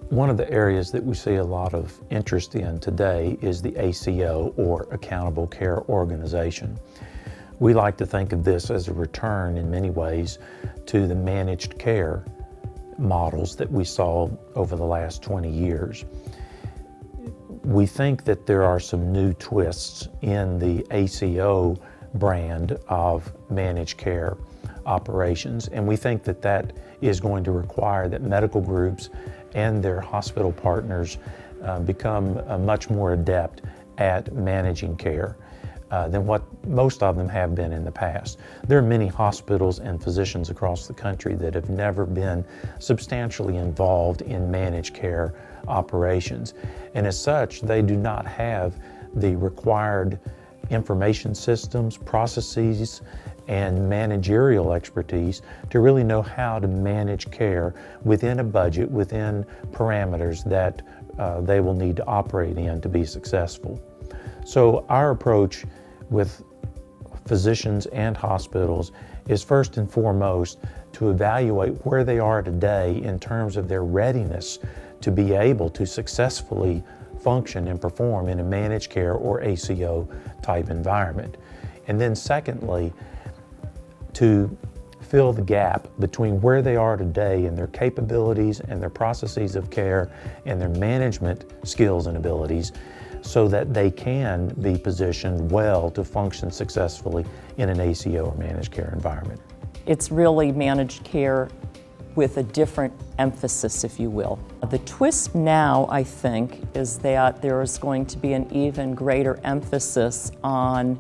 One of the areas that we see a lot of interest in today is the ACO, or Accountable Care Organization. We like to think of this as a return in many ways to the managed care models that we saw over the last 20 years. We think that there are some new twists in the ACO brand of managed care operations, and we think that that is going to require that medical groups and their hospital partners become much more adept at managing care than what most of them have been in the past. There are many hospitals and physicians across the country that have never been substantially involved in managed care operations, and as such they do not have the required information systems, processes, and managerial expertise to really know how to manage care within a budget, within parameters that they will need to operate in to be successful. So our approach with physicians and hospitals is first and foremost to evaluate where they are today in terms of their readiness to be able to successfully function and perform in a managed care or ACO type environment. And then secondly, to fill the gap between where they are today and their capabilities and their processes of care and their management skills and abilities, so that they can be positioned well to function successfully in an ACO or managed care environment. It's really managed care with a different emphasis, if you will. The twist now, I think, is that there is going to be an even greater emphasis on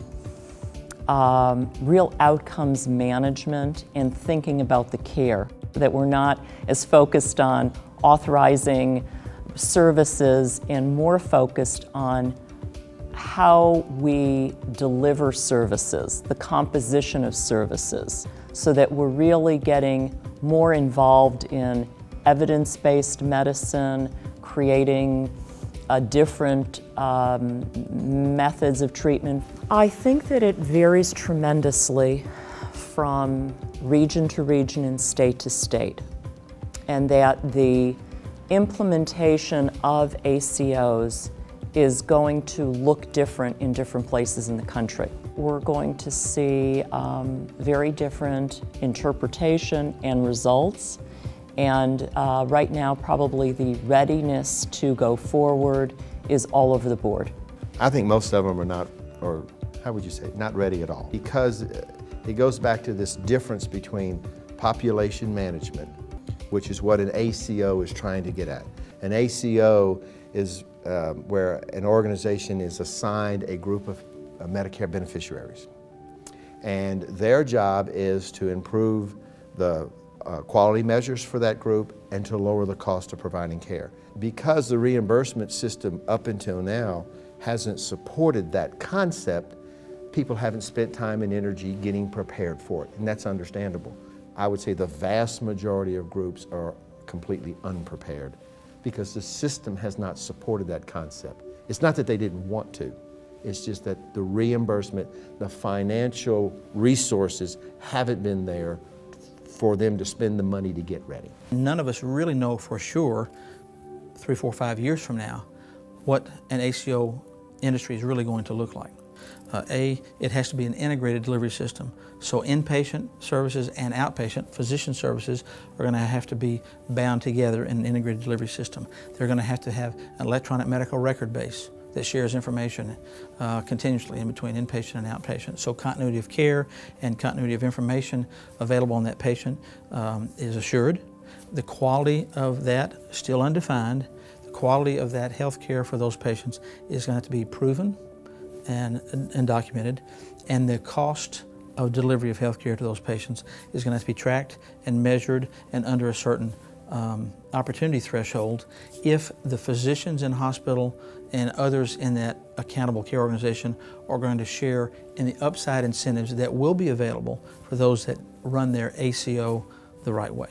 real outcomes management and thinking about the care, that we're not as focused on authorizing services and more focused on how we deliver services, the composition of services, so that we're really getting more involved in evidence-based medicine, creating different methods of treatment. I think that it varies tremendously from region to region and state to state, and that the implementation of ACOs is going to look different in different places in the country. We're going to see very different interpretation and results, and right now probably the readiness to go forward is all over the board. I think most of them are not, or how would you say, not ready at all, because it goes back to this difference between population management, which is what an ACO is trying to get at. An ACO is where an organization is assigned a group of Medicare beneficiaries. And their job is to improve the quality measures for that group and to lower the cost of providing care. Because the reimbursement system up until now hasn't supported that concept, people haven't spent time and energy getting prepared for it, and that's understandable. I would say the vast majority of groups are completely unprepared because the system has not supported that concept. It's not that they didn't want to, it's just that the reimbursement, the financial resources haven't been there for them to spend the money to get ready. None of us really know for sure 3, 4, 5 years from now what an ACO industry is really going to look like. It has to be an integrated delivery system. So inpatient services and outpatient physician services are going to have to be bound together in an integrated delivery system. They're going to have an electronic medical record base that shares information continuously in between inpatient and outpatient. So continuity of care and continuity of information available on that patient is assured. The quality of that still undefined. The quality of that health care for those patients is going to have to be proven and documented, and the cost of delivery of health care to those patients is going to have to be tracked and measured and under a certain opportunity threshold if the physicians in hospital and others in that accountable care organization are going to share in the upside incentives that will be available for those that run their ACO the right way.